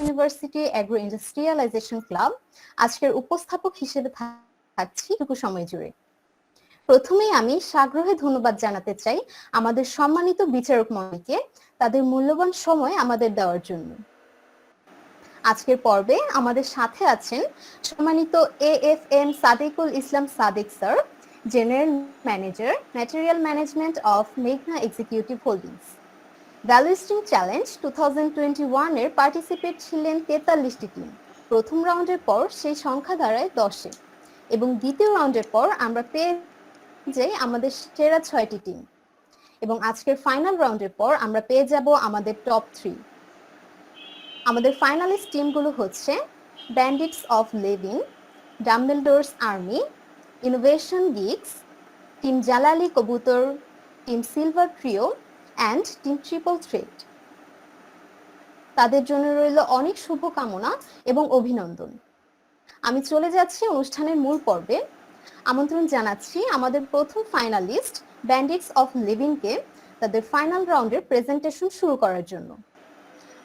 University agro industrialisation club আজকের উপস্থাপক হিসেবে থাকছি টুকু সময় জুড়ে। প্রথমেই আমি সাগ্রহে ধন্যবাদ জানাতে চাই আমাদের সম্মানিত বিচারক মণ্ডলীকে তাদের মূল্যবান সময় আমাদের দেওয়ার জন্য। আজকের পর্বে আমাদের সাথে আছেন সম্মানিত AFM Sadiqul Islam Sadiq sir, general manager material management of মেঘনা এক্সিকিউটিভ হোল্ডিংস। ভ্যালুইস্টিং চ্যালেঞ্জ 2021 এর পার্টিসিপেট ছিলেন 43টি টিম। প্রথম রাউন্ডের পর সেই সংখ্যা দাঁড়ায় 10-এ এবং দ্বিতীয় রাউন্ডের পর আমরা পেয়ে যাই আমাদের সেরা 6টি টিম এবং আজকের ফাইনাল রাউন্ডের পর আমরা পেয়ে যাব আমাদের টপ 3। আমাদের ফাইনালিস্ট টিমগুলো হচ্ছে bandits of living, Dumbledore's army, innovation gigs, team Jalali Kobutor, team silver trio and team triple threat. তাদের জন্য রইল অনেক শুভকামনা এবং অভিনন্দন। আমি চলে যাচ্ছি অনুষ্ঠানের মূল পর্বে। আমন্ত্রণ জানাচ্ছি আমাদের প্রথম ফাইনালিস্ট ব্যান্ডিটস অফ লিভিংকে তাদের ফাইনাল রাউন্ডের প্রেজেন্টেশন শুরু করার জন্য।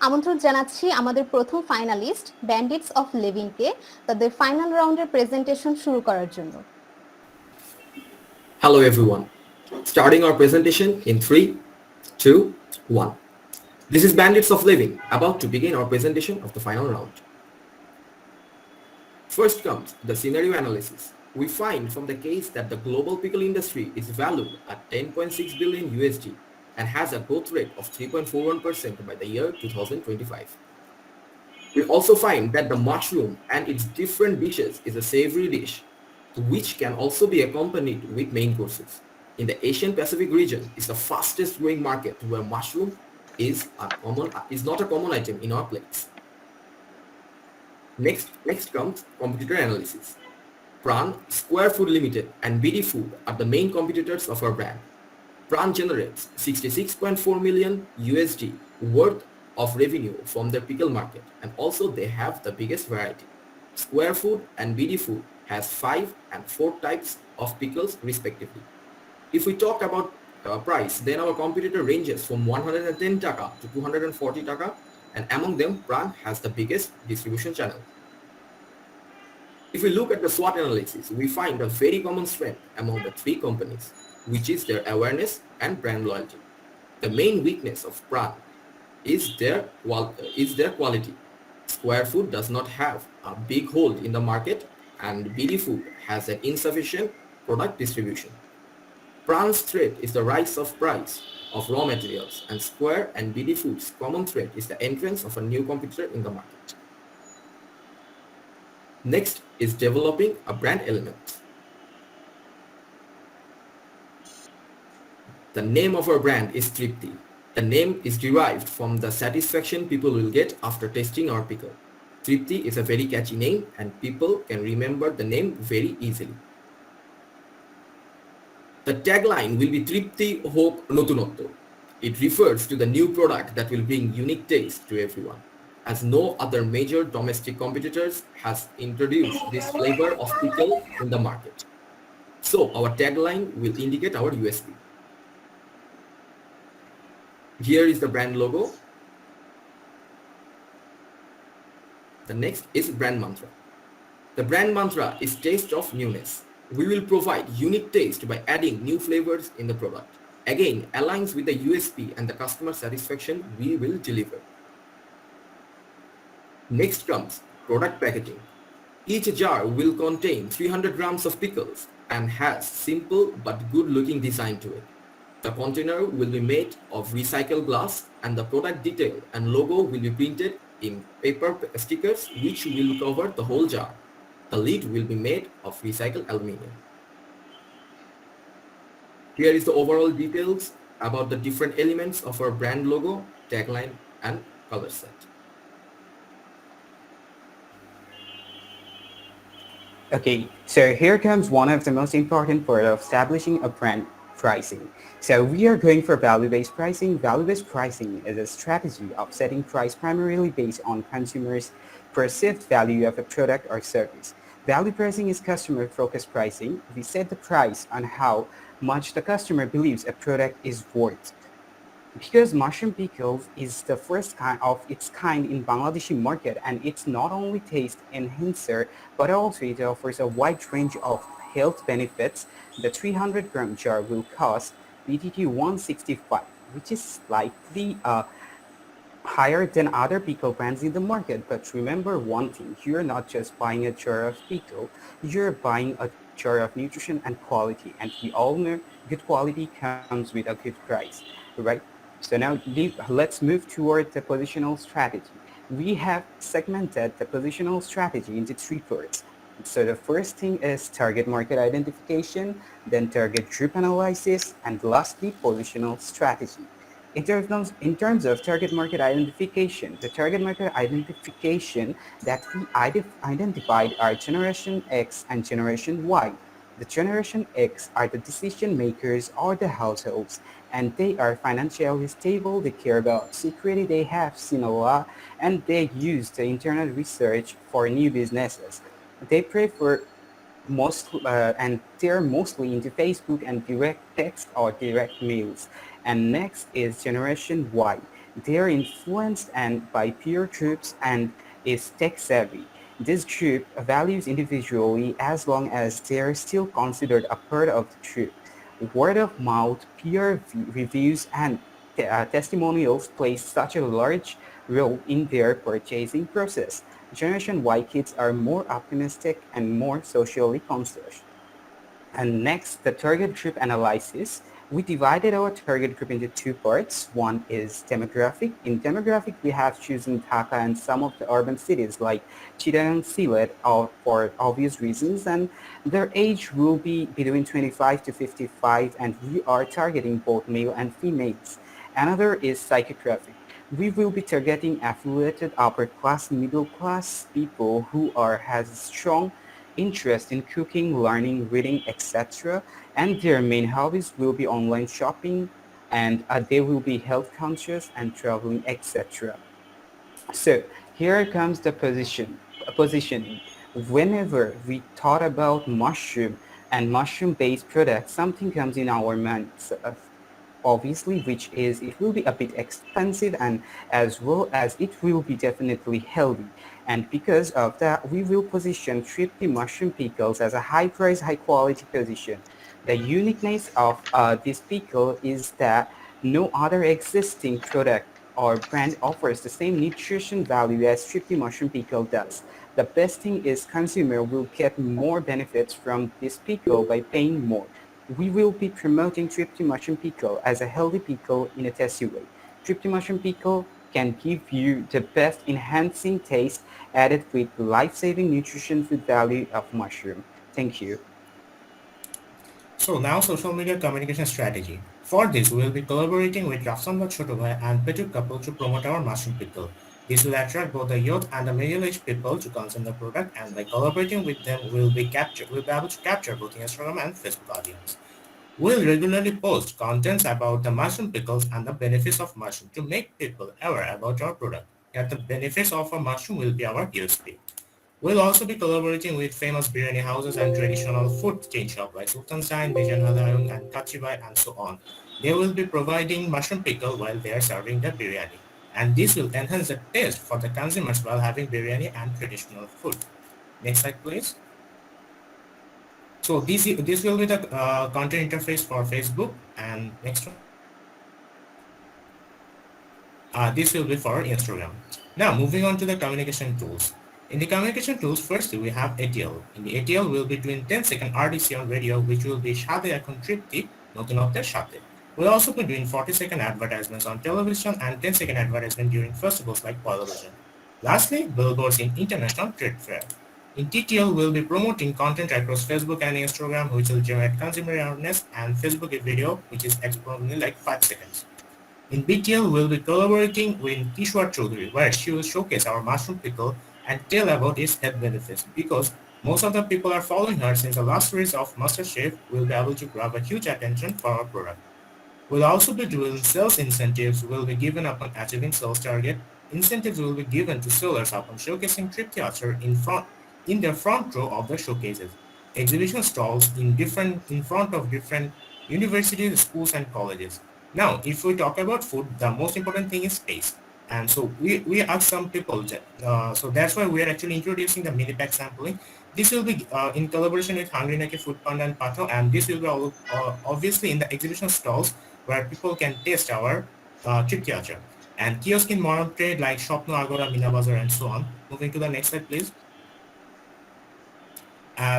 আমন্ত্রণ জানাচ্ছি আমাদের প্রথম ফাইনালিস্ট ব্যান্ডিটস অফ লিভিংকে তাদের ফাইনাল রাউন্ডের প্রেজেন্টেশন শুরু করার জন্য। Hello everyone. Starting our presentation in 3, 2, 1. This is Bandits of Living, about to begin our presentation of the final round. First comes the scenario analysis. We find from the case that the global pickle industry is valued at 10.6 billion USD and has a growth rate of 3.41% by the year 2025. We also find that the mushroom and its different dishes is a savory dish, which can also be accompanied with main courses. In the Asian Pacific region is the fastest growing market where mushroom is not a common item in our plates. Next comes competitor analysis. Pran, Square Food Limited and BD Food are the main competitors of our brand. Pran generates 66.4 million USD worth of revenue from their pickle market, and also they have the biggest variety. Square Food and BD Food has 5 and 4 types of pickles respectively. If we talk about price, then our competitor ranges from 110 Taka to 240 Taka, and among them Pran has the biggest distribution channel. If we look at the SWOT analysis, we find a very common strength among the 3 companies, which is their awareness and brand loyalty. The main weakness of Pran is their quality. Square Food does not have a big hold in the market, and BD Food has an insufficient product distribution. Pran's threat is the rise of price of raw materials, and Square and BD Food's common threat is the entrance of a new competitor in the market. Next is developing a brand element. The name of our brand is Tripti. The name is derived from the satisfaction people will get after tasting our pickle. Tripti is a very catchy name and people can remember the name very easily. The tagline will be Tripti Hok Notunotto. It refers to the new product that will bring unique taste to everyone, as no other major domestic competitors has introduced this flavor of pickle in the market. So our tagline will indicate our USP. Here is the brand logo. The next is brand mantra. The brand mantra is taste of newness. We will provide unique taste by adding new flavors in the product. Again, aligns with the USP and the customer satisfaction we will deliver. Next comes product packaging. Each jar will contain 300 grams of pickles and has simple but good looking design to it. The container will be made of recycled glass and the product detail and logo will be printed in paper stickers which will cover the whole jar. The lid will be made of recycled aluminum. Here is the overall details about the different elements of our brand logo, tagline and color set. Okay, so here comes one of the most important part of establishing a brand: pricing. So we are going for value-based pricing. Value-based pricing is a strategy of setting price primarily based on consumers' perceived value of a product or service. Value pricing is customer-focused pricing. We set the price on how much the customer believes a product is worth. Because mushroom pickles is the first kind of its kind in Bangladeshi market, and it's not only taste enhancer but also it offers a wide range of health benefits. The 300-gram jar will cost BTT 165, which is slightly higher than other pickle brands in the market. But remember one thing, you're not just buying a jar of pickle, you're buying a jar of nutrition and quality. And we all know good quality comes with a good price, right? So now let's move toward the positional strategy. We have segmented the positional strategy into three parts. So the first thing is target market identification, then target group analysis, and lastly, positional strategy. In terms of target market identification, the target market identification that we identified are Generation X and Generation Y. The Generation X are the decision makers or the households, and they are financially stable, they care about security, they have seen a lot, and they use the internet research for new businesses. They prefer and they're mostly into Facebook and direct text or direct mails. And next is Generation Y. They're influenced and by peer groups and is tech savvy. This group values individually as long as they're still considered a part of the group. Word of mouth, reviews, and testimonials play such a large role in their purchasing process. Generation Y kids are more optimistic and more socially conscious. And next, the target group analysis. We divided our target group into two parts. One is demographic. In demographic, we have chosen Dhaka and some of the urban cities like Chittagong, Sylhet for obvious reasons, and their age will be between 25 to 55, and we are targeting both male and females. Another is psychographic. We will be targeting affiliated upper class, middle class people who has strong interest in cooking, learning, reading, etc. And their main hobbies will be online shopping, and they will be health conscious and traveling, etc. So here comes the positioning. Whenever we thought about mushroom and mushroom-based products, something comes in our minds. Obviously, which is it will be a bit expensive, and as well as it will be definitely healthy. And because of that, we will position Tripty mushroom pickles as a high price, high quality position. The uniqueness of this pickle is that no other existing product or brand offers the same nutrition value as Tripty mushroom pickle does. The best thing is consumer will get more benefits from this pickle by paying more. We will be promoting Tripty mushroom pickle as a healthy pickle in a tasty way. Tripty mushroom pickle can give you the best enhancing taste added with life-saving nutrition food value of mushroom. Thank you. So now social media communication strategy. For this, we will be collaborating with Rafsanba Chotobhai and Petu couple to promote our mushroom pickle. This will attract both the youth and the middle-aged people to consume the product, and by collaborating with them, we'll be able to capture both Instagram and Facebook audience. We'll regularly post contents about the mushroom pickles and the benefits of mushroom to make people aware about our product. Yet the benefits of a mushroom will be our USP. We'll also be collaborating with famous biryani houses and traditional food chain shops like Sultanstein, Bijan Halayung, and Kachibai, and so on. They will be providing mushroom pickle while they are serving the biryani. And this will enhance the taste for the consumers while having biryani and traditional food. Next slide, please. So this will be the content interface for Facebook, and next one. This will be for Instagram. Now moving on to the communication tools. In the communication tools, firstly we have ATL. In the ATL will be doing 10-second RDC on radio, which will be Shade Ekon Tripti, Notin of the Shate. We'll also be doing 40-second advertisements on television and 10-second advertisement during festivals like television. Lastly, billboards in international trade fair. In TTL, we'll be promoting content across Facebook and Instagram, which will generate consumer awareness, and Facebook video, which is only like 5 seconds. In BTL, we'll be collaborating with Kishwar Choudhury, where she will showcase our mushroom pickle and tell about its health benefits, because most of the people are following her since the last series of MasterChef will be able to grab a huge attention for our product. We'll also be doing sales incentives will be given upon achieving sales target. Incentives will be given to sellers upon showcasing trip theater in their front row of the showcases. Exhibition stalls in front of different universities, schools, and colleges. Now, if we talk about food, the most important thing is taste. And so we ask some people, so that's why we are actually introducing the mini pack sampling. This will be in collaboration with Hungry Naki Food Panda and Pato, and this will be obviously in the exhibition stalls where people can taste our trip culture. And kiosk in modern trade like Shopno, Agora, Mina Bazar, and so on. Moving to the next slide, please.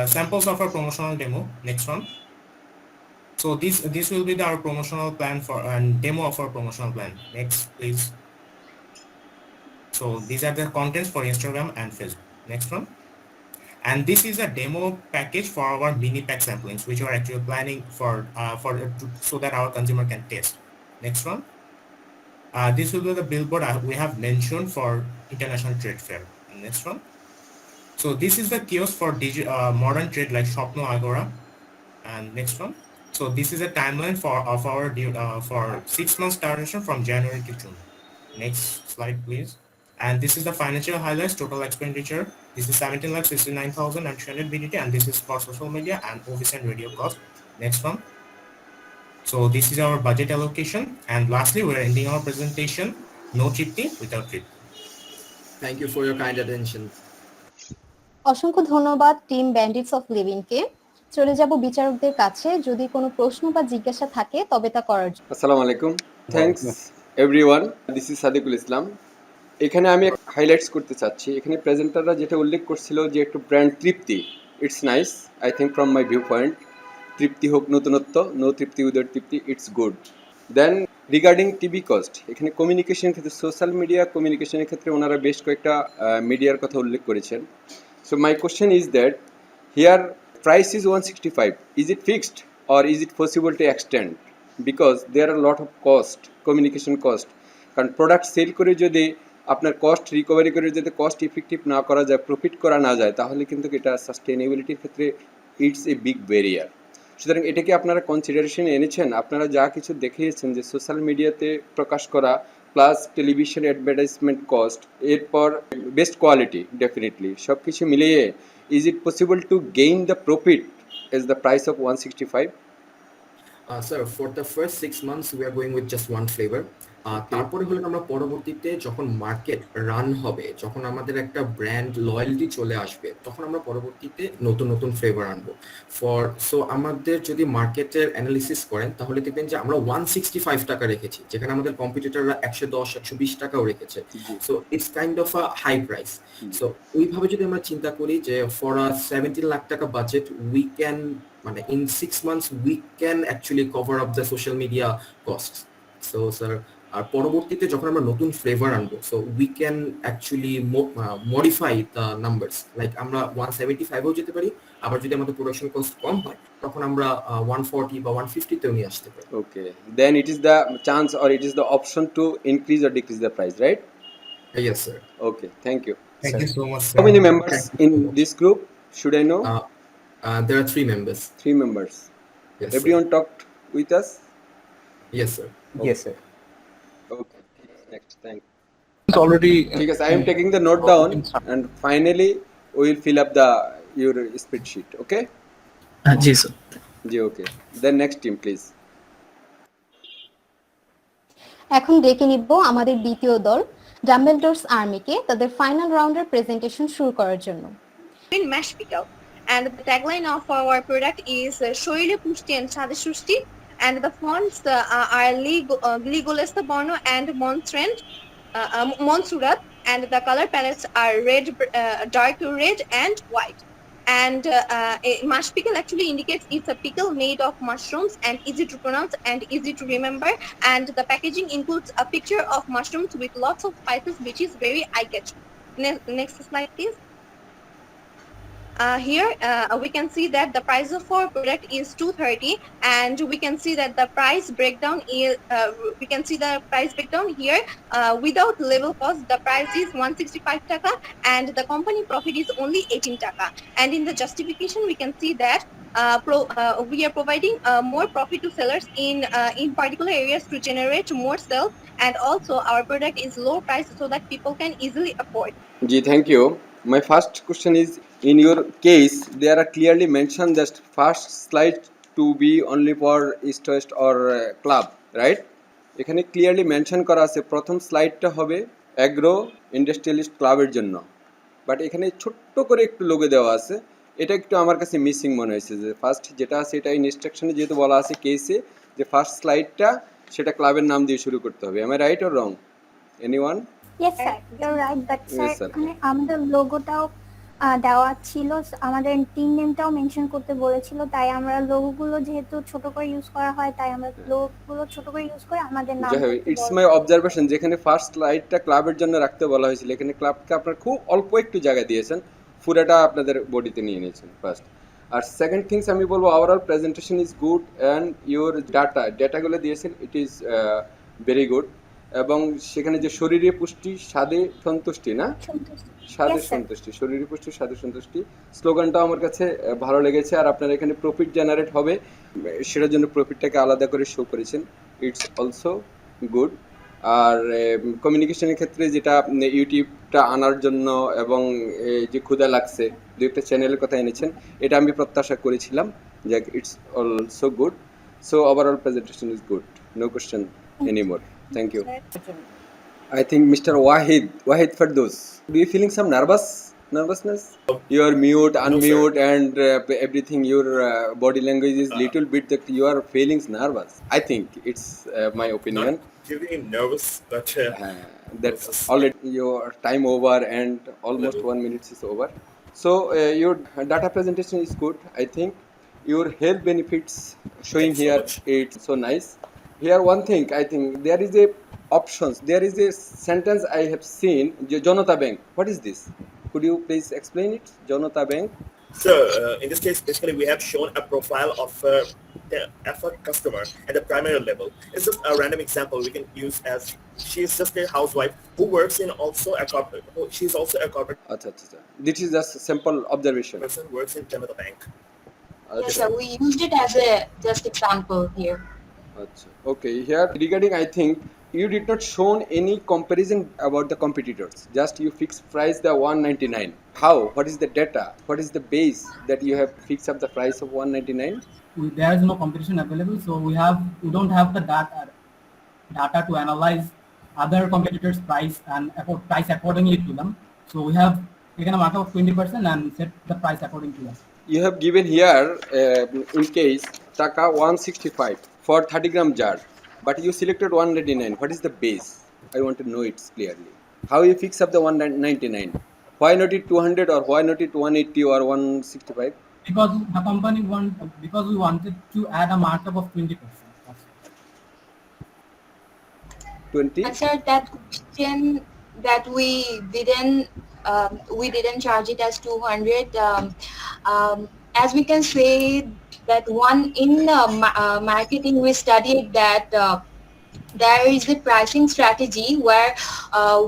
Samples of our promotional demo. Next one. So this will be our promotional plan for and demo of our promotional plan. Next, please. So these are the contents for Instagram and Facebook. Next one. And this is a demo package for our mini pack samplings, which we are actually planning for so that our consumer can test. Next one. This will be the billboard we have mentioned for International Trade Fair. Next one. So this is the kiosk for modern trade like Shopno, Agora. And next one. So this is a timeline of our for 6 months duration from January to June. Next slide, please. And this is the financial highlights, total expenditure. This is 17,69,300 BDT, and this is for social media and office and radio cost. Next one. So this is our budget allocation. And lastly, we're ending our presentation. No tripty without tripty. Thank you for your kind attention. অসংখ্য ধন্যবাদ team ব্যান্ডিটস of লিভিংকে। চলে যাব বিচারকদের কাছে, যদি কোনো প্রশ্ন বা জিজ্ঞাসা থাকে তবে তা করার জন্য। আসসালামু আলাইকুম, thanks everyone, this is Sadiqul Islam. এখানে আমি হাইলাইটস করতে চাচ্ছি, এখানে প্রেজেন্টাররা যেটা উল্লেখ করছিল যে একটু brand Tripti, it's nice, I think from my view point. Tripti হোক নতুনত্ব, no Tripti without Tripti, it's good. Then regarding TV cost, এখানে কমিউনিকেশনের ক্ষেত্রে, সোশ্যাল মিডিয়া কমিউনিকেশনের ক্ষেত্রে ওনারা বেশ কয়েকটা মিডিয়ার কথা উল্লেখ করেছেন। So my question is that here price is 165, is it fixed or is it possible to extend? Because there are a lot of cost, communication cost, কারণ প্রোডাক্ট সেল করে যদি আপনার কস্ট রিকভারি করে যদি কস্ট ইফেক্টিভ না করা যায়, profit করা না যায়, তাহলে কিন্তু এটা সাস্টেনেবিলিটির ক্ষেত্রে ইটস এ বিগ ব্যারিয়ার। সুতরাং এটাকে আপনারা কনসিডারেশনে এনেছেন? আপনারা যা কিছু দেখিয়েছেন যে সোশ্যাল মিডিয়াতে প্রকাশ করা প্লাস টেলিভিশন অ্যাডভার্টাইজমেন্ট কস্ট, এরপর বেস্ট কোয়ালিটি, ডেফিনেটলি সব কিছু মিলিয়ে is it possible to gain the profit as the price of 165? Sir, for the first 6 months we are going with just one flavor. তারপরে হলো আমরা পরবর্তীতে যখন মার্কেট রান হবে, যখন আমাদের একটা ব্র্যান্ড লয়্যালটি চলে আসবে, তখন আমরা পরবর্তীতে নতুন নতুন ফ্লেভার আনবো। সো আমাদের যদি মার্কেটের অ্যানালিসিস করেন তাহলে দেখবেন যে আমরা 165 টাকা রেখেছি, যেখানে আমাদের কম্পিটিটররা 110 120 টাকাও রেখেছে। So it's kind of a high price. So ওইভাবে যদি আমরা চিন্তা করি যে ফর আ 17 লাখ টাকা বাজেট উই ক্যান, মানে in 6 months we can actually cover up the social media costs. So sir, আর পরবর্তীতে যখন আমরা নতুন ফ্লেভার আনবো, so we can actually modify the numbers, like আমরা 175-এও যেতে পারি, আবার যদি আমাদের প্রোডাকশন কস্ট কম হয় তখন আমরা 140 বা 150-তেও নিয়ে আসতে পারি। Okay, then it is the chance or it is the option to increase or decrease the price, right? Yes sir. Okay, thank you. Thank you so much, sir. How many members in this group, should I know? There are 3 members. 3 members. Yes, Everyone talked with us? Yes sir. Okay. Yes, sir. Okay, next, thank you. It's already Because I am taking the note down and finally we will fill up your spreadsheet, okay? yes sir. Okay. Then next team please. এখন ডেকে নিব আমাদের দ্বিতীয় দল ডাম্বেলডোরস আর্মিকে তাদের final রাউন্ডের presentation শুরু করার জন্য। In mash pickle, and the tagline of our product is Shoile Pushti and Sade Shushti, and the fonts are Ligolesta Bono and Monsurat, and the color palettes are red, dark red and white. And mash pickle actually indicates it's a pickle made of mushrooms and easy to pronounce and easy to remember, and the packaging includes a picture of mushrooms with lots of spices, which is very eye-catching. Next slide please. Here we can see that the price of our product is 230, and we can see that the price breakdown is here without label cost. The price is 165 taka, and the company profit is only 18 taka. And in the justification, we can see that we are providing more profit to sellers in particular areas to generate more sales, and also our product is low price so that people can easily afford. Ji, thank you. My first question is, in your case there are clearly mentioned that first slide to be only for East West or club, right? এখানে clearly mention করা আছে প্রথম স্লাইডটা হবে agro industrialist ক্লাবের জন্য, but এখানে ছোট্ট করে একটু লোগো দেওয়া আছে, এটা একটু আমার কাছে মিসিং মনে হয়েছে। যে ফার্স্ট যেটা আছে এটা ইনস্ট্রাকশনে যেহেতু বলা আছে কেসে যে ফার্স্ট স্লাইডটা সেটা ক্লাবের নাম দিয়ে শুরু করতে হবে। Am I right or wrong? Anyone? Yes, sir. You're right. But Yes, sir, sir. এখানে আমাদের লোগোটাও দেওয়া ছিল, আমাদের টিম নেমটাও মেনশন করতে বলেছিল, তাই আমরা লোগোগুলো যেহেতু ছোট করে ইউজ করা হয় তাই আমরা লোগোগুলো ছোট করে ইউজ করে আমাদের নাম। ইটস মাই অবজারভেশন, যেখানে ফার্স্ট স্লাইডটা ক্লাবের জন্য রাখতে বলা হয়েছিল এখানে ক্লাবকে আপনার খুব অল্প একটু জায়গা দিয়েছেন, পুরোটা আপনাদের বডিতে নিয়ে নিয়েছেন ফার্স্ট। আর সেকেন্ড থিংস আমি বলবো overall presentation is good and your ডেটাগুলো দিয়েছেন ইট ইজ ভেরি গুড, এবং সেখানে যে শরীরে পুষ্টি স্বাদে সন্তুষ্টি না, স্বাদে সন্তুষ্টি, শরীরে পুষ্টি স্বাদে সন্তুষ্টি স্লোগানটাও আমার কাছে ভালো লেগেছে। আর আপনারা এখানে প্রফিট জেনারেট হবে সেটার জন্য প্রফিটটাকে আলাদা করে শো করেছেন, ইটস অলসো গুড। আর কমিউনিকেশনের ক্ষেত্রে যেটা ইউটিউবটা আনার জন্য এবং যে ক্ষুধা লাগছে দু একটা চ্যানেলের কথা এনেছেন, এটা আমি প্রত্যাশা করেছিলাম যে it's also good. So overall presentation is good, no question anymore. Thank you. I think Mr. Wahid Fardoos, do you feeling some nervousness? You are mute, unmute, and everything. Your body language is little bit that you are feeling nervous. I think it's my opinion. Not really nervous, but that's already your time over and almost 1 minute is over. So your data presentation is good. I think your health benefits showing Thanks so here, much. it's so nice. Here one thing, I think there is a options, there is a sentence I have seen, Janata Bank. What is this? Could you please explain it? Janata Bank. So in this case, basically we have shown a profile of the effort customer at the primary level. It's just a random example we can use as she is just a housewife who works in also a corporate. She's also a corporate This is just a simple observation. person works in Janata Bank. Yes, sir. We used it as a just example here. Okay, here regarding I think you did not shown any comparison about the competitors. Just you fixed price the 199. How? What is the data? What is the base that you have fixed up the price of 199? There is no competition available, so we don't have the data to analyze other competitors' price and price accordingly to them. So we have taken a markup of 20% and set the price according to that. You have given here in case Dhaka 165 for 30 gram jar, but you selected 199. What is the base? I want to know it clearly. How you fix up the 199? Why not it 200 or why not it 180 or 165? Because the company because we wanted to add a markup of 20%. 20? Sir, that question that we didn't charge it as 200. As we can say that one in marketing, we studied that there is a pricing strategy where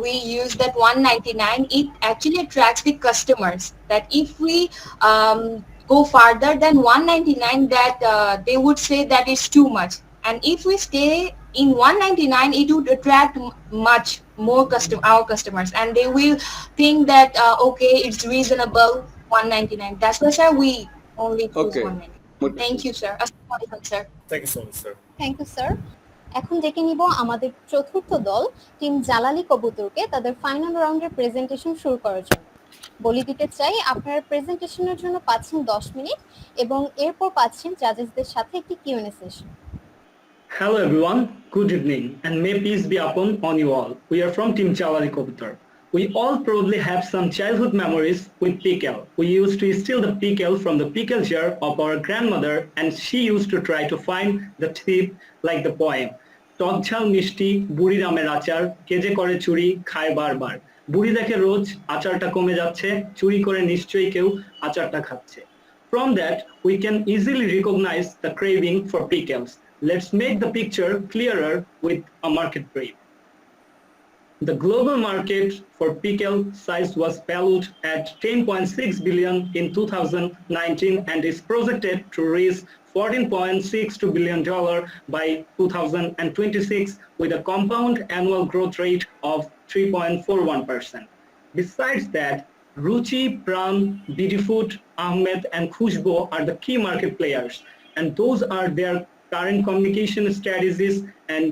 we use that 199. It actually attracts the customers. That if we go farther than 199, that they would say that it's too much. And if we stay in 199, it would attract much more our customers, and they will think that okay, it's reasonable 199. That's why, sir, we only choose 199. Thank you, sir. Assalamualaikum, sir. Thank you so much, sir. Thank you sir. এখন ডেকে নিব আমাদের চতুর্থ দল team জালালি কবুতরকে তাদের final রাউন্ডের প্রেজেন্টেশন শুরু করার জন্য। বলে দিতে চাই আপনারা প্রেজেন্টেশনের জন্য পাচ্ছেন 10 মিনিট এবং এরপর পাচ্ছেন জাজেসদের সাথে একটি Q and A session. Hello everyone, good evening, and may peace be on you all. We are from Team Jalali Kobutar. We all probably have some childhood memories with pickle. We used to steal the pickle from the pickle jar of our grandmother, and she used to try to find the thief like the poem. টক ঝাল মিষ্টি বুড়ির আমের আচার, কেজে করে চুরি খায় বারবার, বুড়ি দেখে রোজ আচারটা কমে যাচ্ছে, চুরি করে নিশ্চয়ই কেউ আচারটা খাচ্ছে. From that, we can easily recognize the craving for pickles. Let's make the picture clearer with a market brief. The global market for pickle size was valued at 10.6 billion in 2019 and is projected to reach $14.62 billion by 2026 with a compound annual growth rate of 3.41%. Besides that, Ruchi, Pran, BD Food, Ahmed and Khushbo are the key market players, and those are their current communication strategies and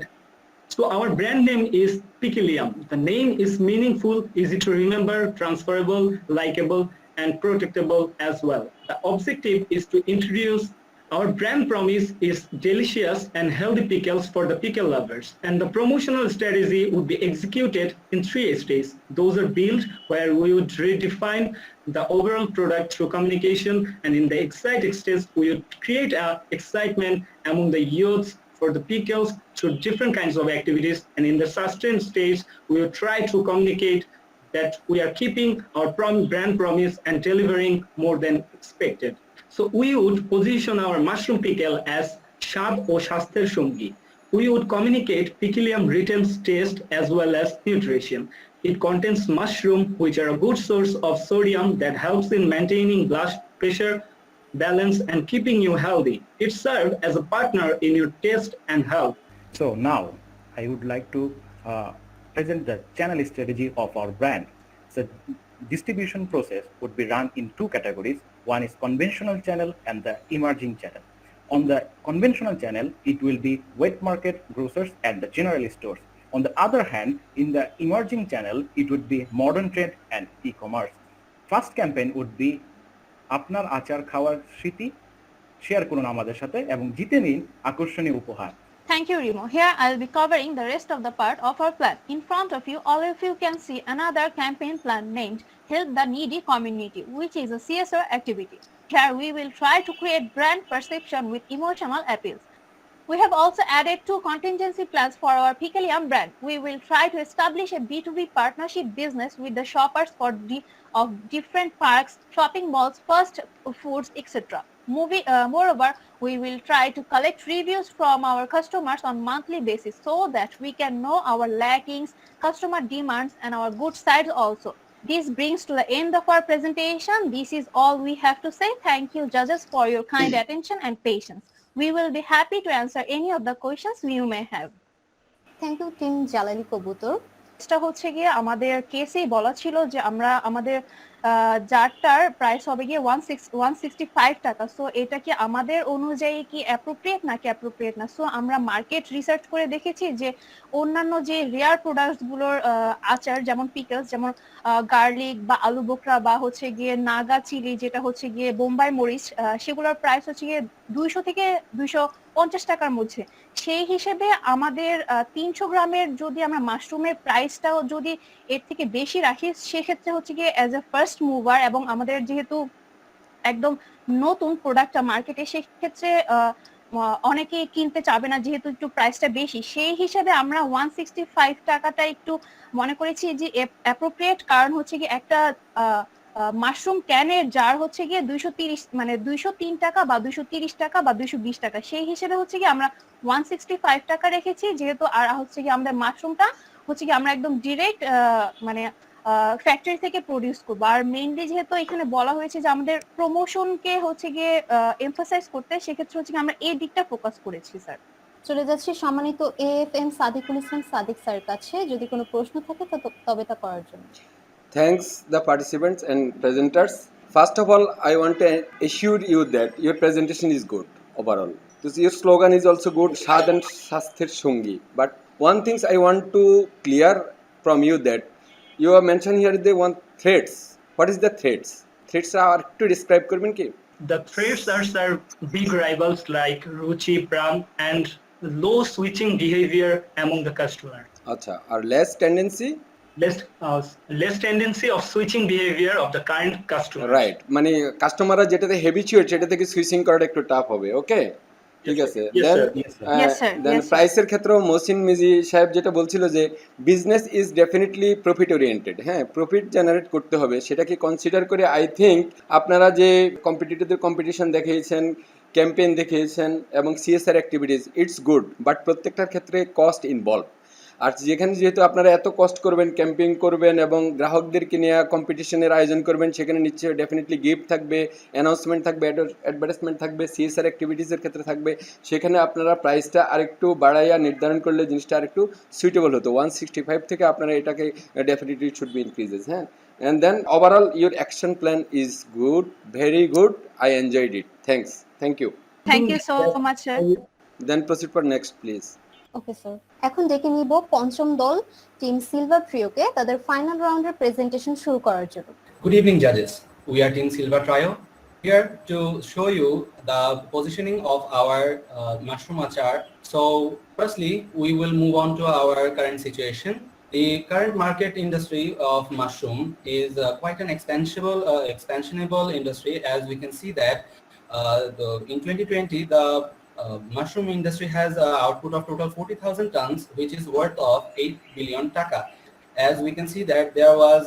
So our brand name is Pikilium. The name is meaningful, easy to remember, transferable, likable, and protectable as well. The objective is to introduce our brand promise is delicious and healthy pickles for the pickle lovers. And the promotional strategy would be executed in 3 stages. Those are built where we would redefine the overall product through communication, and in the exciting stage, we would create excitement among the youths for the pickles through different kinds of activities. And in the sustain stage, we will try to communicate that we are keeping our brand promise and delivering more than expected. So we would position our mushroom pickle as স্বাদ ও স্বাস্থ্যের সঙ্গী. We would communicate Pikilium retail taste as well as nutrition. It contains mushroom, which are a good source of sodium that helps in maintaining blood pressure, balance, and keeping you healthy. It serves as a partner in your taste and health. So now I would like to present the channel strategy of our brand. So distribution process would be run in 2 categories. One is conventional channel and the emerging channel. On the conventional channel, it will be wet market, grocers, and the general stores. On the other hand, in the emerging channel, it would be modern trade and e-commerce. First campaign would be আপনার আচার খাওয়ার স্মৃতি share করুন আমাদের সাথে এবং জিতে নিন আকর্ষণীয় উপহার। Thank you, Remo. Here I'll be covering the rest of the part of our plan. In front of you, all of you can see another campaign plan named Help the Needy Community, which is a CSR activity. Here we will try to create brand perception with emotional appeals. We have also added 2 contingency plans for our Pikilium brand. We will try to establish a B2B partnership business with the shoppers of different parks, shopping malls, fast foods, etc. Moreover, we will try to collect reviews from our customers on monthly basis so that we can know our lackings, customer demands, and our good sides also. This brings to the end of our presentation. This is all we have to say. Thank you, judges, for your kind attention and patience. We will be happy to answer any of the questions you may have. Thank you team Jalali Kabutar. এটা হচ্ছে গিয়ে আমাদের কেসেই বলা ছিল যে আমরা আমাদের জারটার price হবে গিয়ে 165 টাকা। সো এটা কি আমাদের অনুযায়ী কি অ্যাপ্রোপ্রিয়েট নাকি অ্যাপ্রোপ্রিয়েট না? সো আমরা মার্কেট রিসার্চ করে দেখেছি যে অন্যান্য যে রেয়ার প্রোডাক্টস গুলোর আচার যেমন পিকলস, যেমন গার্লিক বা আলু বোখরা বা হচ্ছে গিয়ে নাগা চিলি, যেটা হচ্ছে গিয়ে বোম্বাই মরিচ, সেগুলোর প্রাইস হচ্ছে গিয়ে 200 থেকে 250 টাকার মধ্যে। সেই হিসেবে আমাদের 300 গ্রামের যদি আমরা মাশরুমের প্রাইসটাও যদি এর থেকে বেশি রাখি, সেক্ষেত্রে হচ্ছে গিয়ে অ্যাজ এ ফার্স্ট মুভার এবং আমাদের যেহেতু একদম নতুন প্রোডাক্টটা মার্কেটে, সেক্ষেত্রে অনেকেই কিনতে চাবে না যেহেতু একটু প্রাইসটা বেশি। সেই হিসেবে আমরা 165 টাকাটা একটু মনে করেছি যে অ্যাপ্রোপ্রিয়েট, কারণ হচ্ছে গিয়ে একটা মাশরুম ক্যানের জার হচ্ছে গিয়ে 230 মানে 203 টাকা বা 230 টাকা বা 220 টাকা। সেই হিসেবে হচ্ছে গিয়ে আমরা 165 টাকা রেখেছি, যেহেতু আর হচ্ছে গিয়ে আমাদের মাশরুমটা হচ্ছে গিয়ে আমরা একদম ডিরেক্ট মানে ফ্যাক্টরি থেকে প্রডিউস করবো। আর মেইনলি যেহেতু এখানে বলা হয়েছে যে আমাদের প্রমোশনকে হচ্ছে গিয়ে এমফাসাইজ করতে, সেক্ষেত্রে হচ্ছে গিয়ে আমরা এই দিকটা ফোকাস করেছি। স্যার চলে যাচ্ছি সম্মানিত AFM সাদিকুল ইসলাম সাদিক স্যার কাছে, যদি কোনো প্রশ্ন থাকে তবে তা করার জন্য। Thanks the participants and presenters. First of all, I want to assure you that your presentation is good overall. So your slogan is also good, Shad and Shasthir Shungi. But one thing I want to clear from you that you have mentioned here they want threats. What is the threats? Threats are to describe করবেন কি? The threats are big rivals like Ruchi, Pram, and low switching behavior among the customer. আচ্ছা, আর less tendency of switching behavior of the current customer. Right, মানে কাস্টমাররা যেটাতে habituate সেটা থেকে switching করাটা একটু টাফ হবে। ওকে, ঠিক আছে। দেন প্রাইসের ক্ষেত্রেও মহসিন মিজি সাহেব যেটা বলছিল যে business is definitely profit oriented. হ্যাঁ, প্রফিট জেনারেট করতে হবে, সেটাকে কনসিডার করে আই থিঙ্ক আপনারা যে কম্পিটিটিভদের কম্পিটিশন দেখিয়েছেন, ক্যাম্পেইন দেখিয়েছেন এবং CSR activities, it's good, but প্রত্যেকটার ক্ষেত্রে কস্ট ইনভলভ। আর যেখানে যেহেতু আপনারা এত কষ্ট করবেন, ক্যাম্পেইন করবেন এবং গ্রাহকদেরকে নিয়ে কম্পিটিশনের আয়োজন করবেন, সেখানে নিশ্চয়ই ডেফিনেটলি গিফট থাকবে, অ্যানাউন্সমেন্ট থাকবে, অ্যাডভার্টাইজমেন্ট থাকবে, সিএসআর অ্যাক্টিভিটিসের ক্ষেত্রে থাকবে। সেখানে আপনারা প্রাইসটা আরেকটু বাড়াইয়া নির্ধারণ করলে জিনিসটা আরেকটু সুইটেবল হতো। 165 থেকে আপনারা এটাকে ডেফিনেটলি শুড বি ইনক্রিজেস। হ্যাঁ, and then overall your action plan is good, very good, I enjoyed it. Thank you so much, sir. Then proceed for next, please. Okay sir, এখন ডেকে নিব পঞ্চম দল টিম সিলভার ট্রিওকে তাদের final রাউন্ডের presentation শুরু করার জন্য। Good evening, judges. We are Team Silver Trio here to show you the positioning of our mushroom achar. So, firstly, we will move on to our current situation. The current market industry of mushroom is quite an expansionable industry, as we can see that in 2020 the mushroom industry has output of total 40,000 tons, which is worth of 8 billion taka. As we can see that there was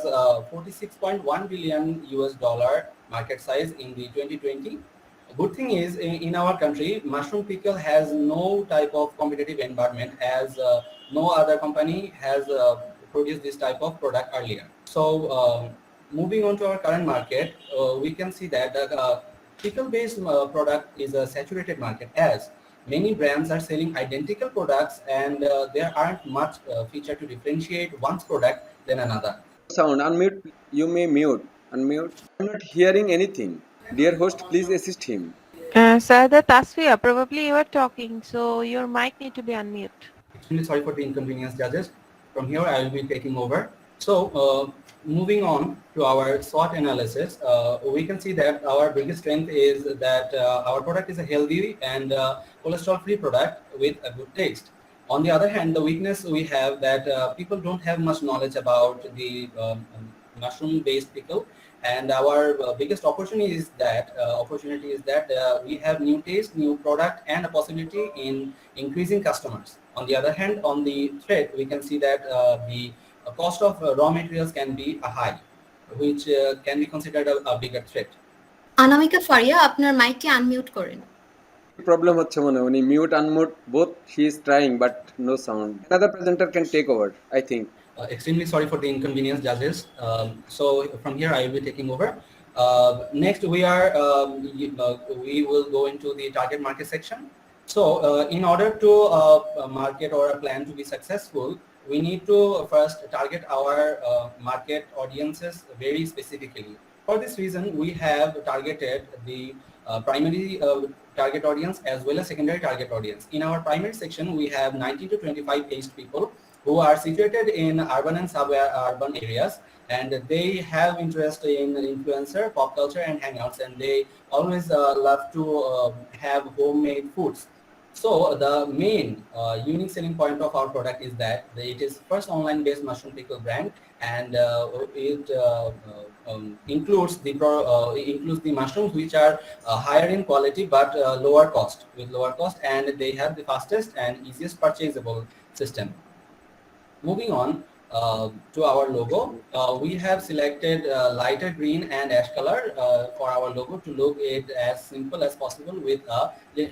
46.1 billion US dollar market size in the 2020. A good thing is in our country, mushroom pickle has no type of competitive environment, as no other company has produced this type of product earlier. So moving on to our current market, we can see that the pickle-based product is a saturated market, as many brands are selling identical products and there aren't much feature to differentiate one's product than another. Sound, unmute, you may mute, unmute. I'm not hearing anything. Dear host, please assist him. Sir, the Tasfiya, probably you are talking, so your mic need to be unmute. Extremely sorry for the inconvenience, judges. From here, I will be taking over. So, moving on to our SWOT analysis, we can see that our biggest strength is that our product is a healthy and cholesterol-free product with a good taste. On the other hand, the weakness we have that people don't have much knowledge about the mushroom-based pickle, and our biggest opportunity is that we have new taste, new product, and a possibility in increasing customers. On the other hand, on the threat, we can see that the cost of raw materials can be high, which can be considered a bigger threat. অনামিকা ফারিয়া, আপনার মাইকটি unmute করেন। Problem হচ্ছে মনে উনি mute unmute both she is trying but no sound. Another presenter can take over, I think. Extremely sorry for the inconvenience, judges. So from here I will be taking over. Next we will go into the target market section. So in order to market or a plan to be successful, we need to first target our market audiences very specifically. For this reason, we have targeted the primary target audience as well as secondary target audience. In our primary section, we have 19 to 25 aged people who are situated in urban and suburban areas, and they have interest in influencer, pop culture, and hangouts, and they always love to have homemade foods. So the main unique selling point of our product is that it is first online-based mushroom pickle brand, and it includes the mushrooms which are higher in quality but lower cost, and they have the fastest and easiest purchasable system. Moving on to our logo, we have selected lighter green and ash color for our logo to look it as simple as possible with a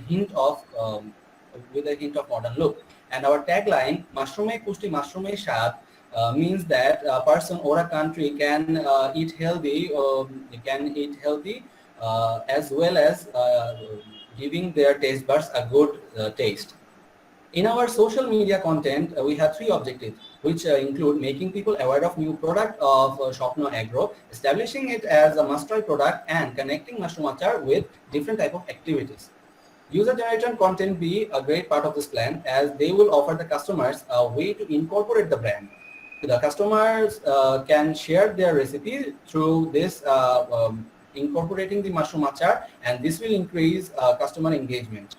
hint of modern look. And our tagline, "Mushroom Pushti Mushroom Shad," means that a person or a country can eat healthy, as well as giving their taste buds a good taste. In our social media content, we have three objectives, which include making people aware of new product of Shopno Agro, establishing it as a must-try product, and connecting mushroom achar with different type of activities. User-generated content be a great part of this plan, as they will offer the customers a way to incorporate the brand. The customers can share their recipe through this incorporating the mushroom achar, and this will increase customer engagement.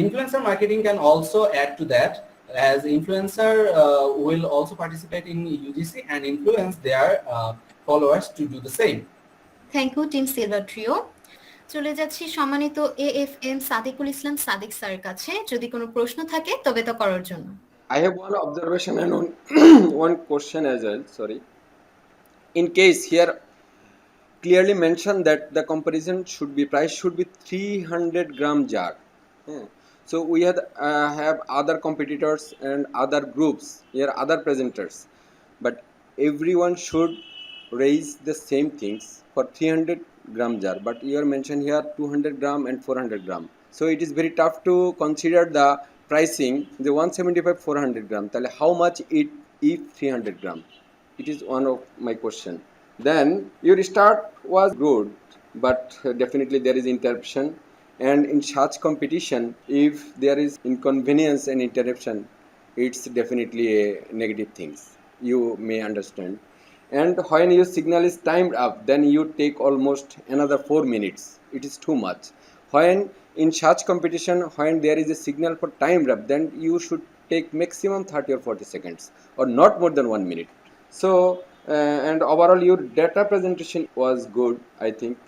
Influencer marketing can also add to that, as influencer will also participate in UGC and influence their followers to do the same. Thank you team silver trio. চলে যাচ্ছি সম্মানিত AFM Sadiqul Islam Sadiq স্যারের কাছে, যদি কোনো প্রশ্ন থাকে তবে তা করার জন্য। I have one observation and one question as well, sorry. In case here clearly mentioned that the comparison price should be 300 gram jar. So we have other competitors and other groups here, other presenters, but everyone should raise the same things for 300 gram jar, but you are mentioned here 200 gram and 400 gram. So it is very tough to consider the pricing, the 175 400 gram. How much it if 300 gram? It is one of my question. Then your start was good, but definitely there is interruption. And in such competition, if there is inconvenience and interruption, it's definitely a negative things, you may understand. And when your signal is timed up, then you take almost another 4 minutes. It is too much. When in such competition, when there is a signal for timed up, then you should take maximum 30 or 40 seconds or not more than 1 minute. So and overall your data presentation was good, I think,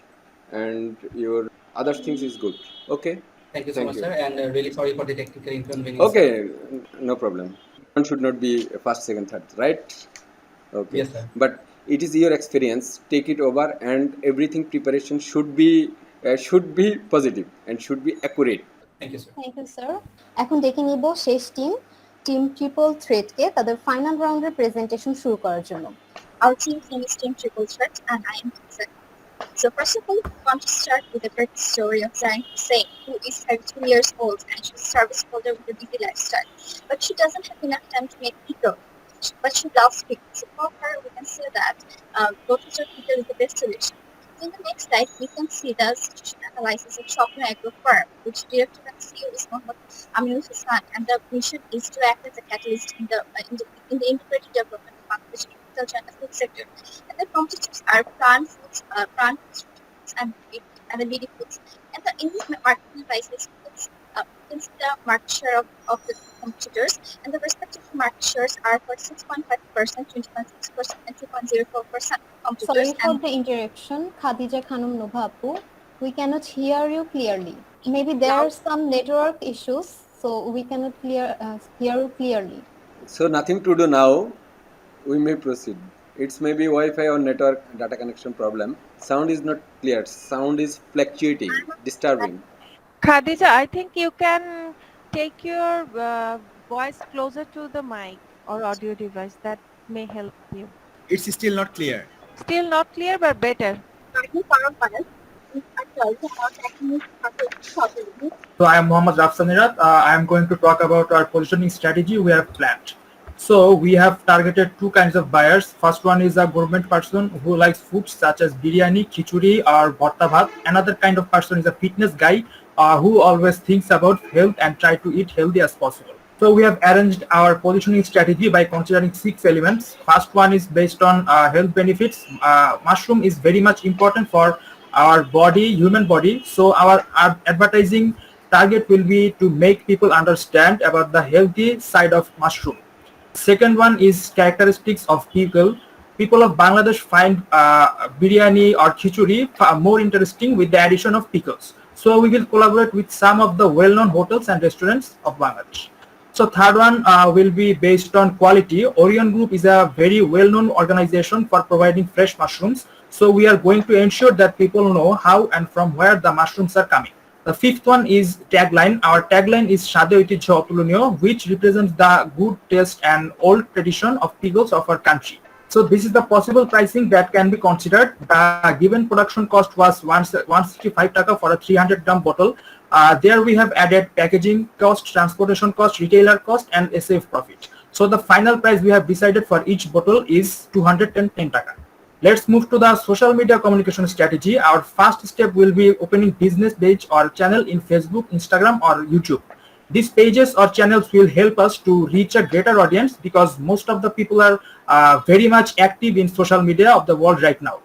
and your other things is good. Okay. Thank you so much, sir, and really sorry for the technical inconvenience. Okay, no problem. One should not be first, second, third, right? Okay. Yes, sir. But it is your experience. Take it over, and everything preparation should be positive and should be accurate. Thank you, sir. Thank you sir. এখন ডেকে নিব শেষ team triple থ্রেটকে তাদের final রাউন্ডের presentation শুরু করার জন্য। Our team's name is Team Triple Threat, and I am Hussein. So first of all, we want to start with a brief story of Zain Hussein, who is 32 years old and she's a service holder with a busy lifestyle. But she doesn't have enough time to make people, but she loves people. So for her, we can say that go-to people is the best solution. So in the next slide, we can see the situation analysis of Shopper Agro firm, which director and CEO is Mohammed Aminul Hassan, and the mission is to act as a catalyst in the integrated development of Bangladesh agriculture and the food sector. And the competitors are Plant Foods, and the BD Foods. And the Indian market devices is the market share of the competitors, and the respective market shares are for 6.5%, 20.6%, and 2.04% competitors. Sorry for the interruption, Khadija Khanum Nova Apu. We cannot hear you clearly. Maybe there are some network issues, so we cannot hear you clearly. So nothing to do now. We may proceed. It's maybe Wi-Fi or network data connection problem. Sound is not clear. Sound is fluctuating, disturbing. Khadija, I think you can take your voice closer to the mic or audio device. That may help you. It's still not clear. Still not clear, but better. So I am Mohammad Rafsanirat. I am going to talk about our positioning strategy we have planned. So we have targeted two kinds of buyers. First one is a government person who likes foods such as biryani, khichuri or bhatta bhat. Another kind of person is a fitness guy who always thinks about health and try to eat healthy as possible. So we have arranged our positioning strategy by considering 6 elements. First one is based on health benefits. Mushroom is very much important for our body, human body. So our advertising target will be to make people understand about the healthy side of mushroom. Second one is characteristics of people. People of Bangladesh find biryani or khichuri more interesting with the addition of pickles. So we will collaborate with some of the well-known hotels and restaurants of Bangladesh. So third one will be based on quality. Orion Group is a very well-known organization for providing fresh mushrooms. So we are going to ensure that people know how and from where the mushrooms are coming. The fifth one is tagline. Our tagline is Shade Oitijho Otuloniyo, which represents the good taste and old tradition of pickles of our country. So this is the possible pricing that can be considered. The given production cost was 165 taka for a 300 gram bottle. There we have added packaging cost, transportation cost, retailer cost, and SAF profit. So the final price we have decided for each bottle is 210 taka. Let's move to the social media communication strategy. Our first step will be opening business page or channel in Facebook, Instagram, or YouTube. These pages or channels will help us to reach a greater audience because most of the people are very much active in social media of the world right now.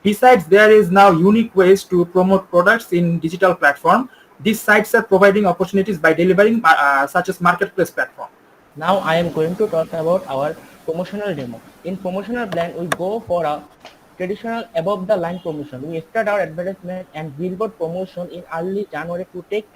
Besides, there is now unique ways to promote products in digital platform. These sites are providing opportunities by delivering such as marketplace platform. Now I am going to talk about our promotional demo. In promotional plan, we go for a traditional above the line promotion. We start our advertisement and billboard promotion in early January to take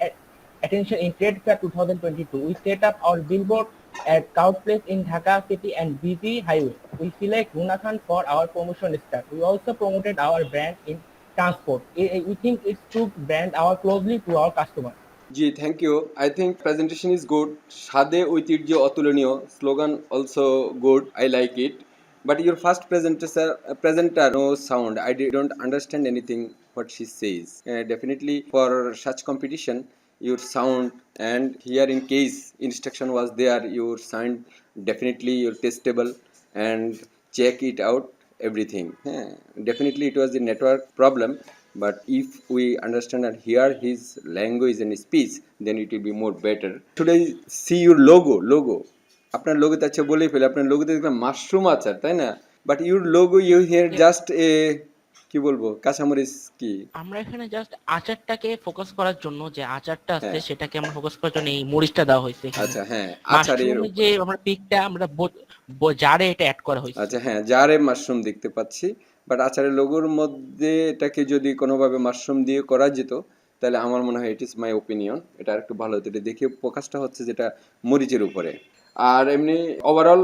attention in Trade Fair 2022. We set up our billboard at Cout Place in Dhaka city and busy highway. We select Gunakan for our promotion start. We also promoted our brand in transport. We think it's to brand our closely to our customer. Ji, thank you. I think presentation is good. Shade Oitijho Otuloniyo slogan also good. I like it. But your first presenter no sound. I don't understand anything what she says. Definitely for such competition, your sound and here in case instruction was there, your sound definitely your testable and check it out everything. Definitely it was the network problem. But if we understand and hear his language and speech, then it will be more better. Should I see your logo? আপনার লোগোতে আচ্ছা বলেই ফেলে, আপনার লোগোতে দেখলাম mushroom আচার, তাই না? But your logo you hear just a কি বলবো কাঁচামরিচ কি? আমরা এখানে জাস্ট আচারটাকে ফোকাস করার জন্য, যে আচারটা আছে হ্যাঁ সেটাকে আমরা ফোকাস করার জন্য এই মরিচটা দেওয়া হয়েছে এখানে। আচ্ছা হ্যাঁ আচারের মাশরুমের উপরে যে আমরা পিকটা আমরা জারে এটা অ্যাড করা হয়েছে। আচ্ছা হ্যাঁ জারে মাশরুম দেখতে পাচ্ছি, বাট আচারের লোগোর মধ্যে এটাকে যদি কোনোভাবে মাশরুম দিয়ে করা যেত তাহলে আমার মনে হয় ইট ইজ মাই ওপিনিয়ন, এটা একটু ভালো হতো। এটা দেখে ফোকাসটা হচ্ছে যেটা মরিচের উপরে। আর এমনি overall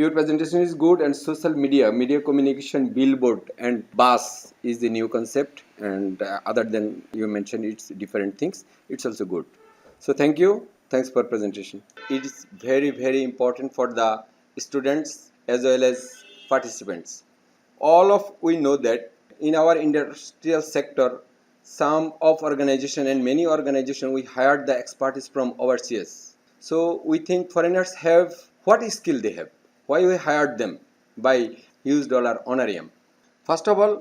your presentation is good, and social media communication, billboard and bus is the new concept, and other than you mentioned it's different things, it's also good. So thank you, thanks for presentation. It is very very important for the students as well as participants. All of we know that in our industrial sector, some of organization and many organization we hired the expertise from overseas. So we think foreigners have what skill they have, why we hired them by huge dollar honorarium. First of all,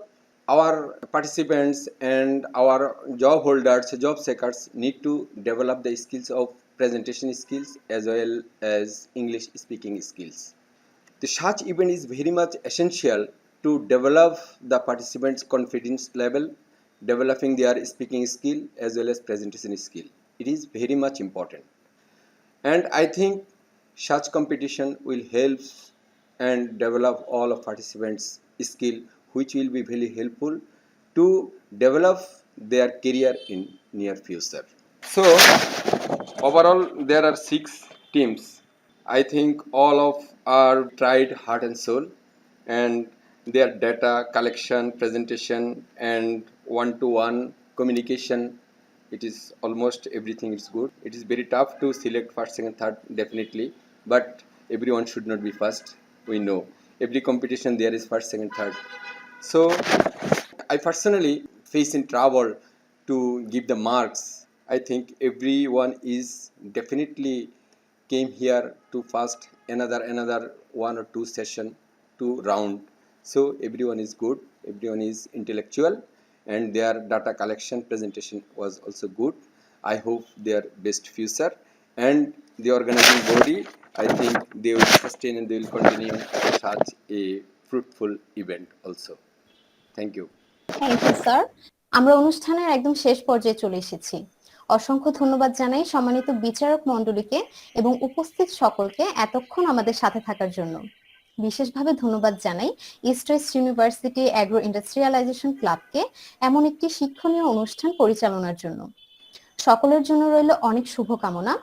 our participants and our job holders, job seekers need to develop the skills of presentation skills as well as English speaking skills. The such event is very much essential to develop the participants' confidence level, developing their speaking skill as well as presentation skill. It is very much important. And I think such competition will help and develop all of participants' skill, which will be very helpful to develop their career in near future. So overall there are 6 teams. I think all of are tried heart and soul, and their data collection, presentation, and one-to-one communication, it is almost everything is good. It is very tough to select first, second, third, definitely, but everyone should not be first. We know every competition there is first, second, third. So I personally face in trouble to give the marks. I think everyone is definitely came here to first another 1 or 2 session, 2 round. So everyone is good, everyone is intellectual, and their data collection presentation was also good. I hope their best future, and the organizing body, I think they will sustain and they will continue such a fruitful event also. Thank you. Thank you sir. আমরা অনুষ্ঠানের একদম শেষ পর্যায়ে চলে এসেছি। অসংখ্য ধন্যবাদ জানাই সম্মানিত বিচারক মণ্ডলীকে এবং উপস্থিত সকলকে এতক্ষণ আমাদের সাথে থাকার জন্য। বিশেষভাবে ধন্যবাদ জানাই east West university agro industrialisation ক্লাবকে এমন একটি শিক্ষণীয় অনুষ্ঠান পরিচালনার জন্য। সকলের জন্য রইল অনেক শুভকামনা।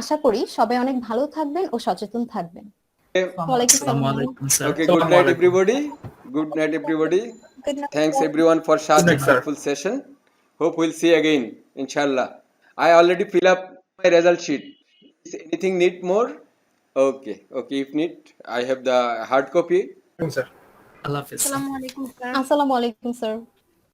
আশা করি সবাই অনেক ভালো থাকবেন ও সচেতন থাকবেন। Okay, good night everybody. Good night everybody. Good night. Thanks everyone for such a helpful session. Hope we'll see again, inshallah. I already fill up my result sheet. Is anything need more? Okay, if need, I have the hard copy. Sir. Allah Hafiz. আসসালামু আলাইকুম sir.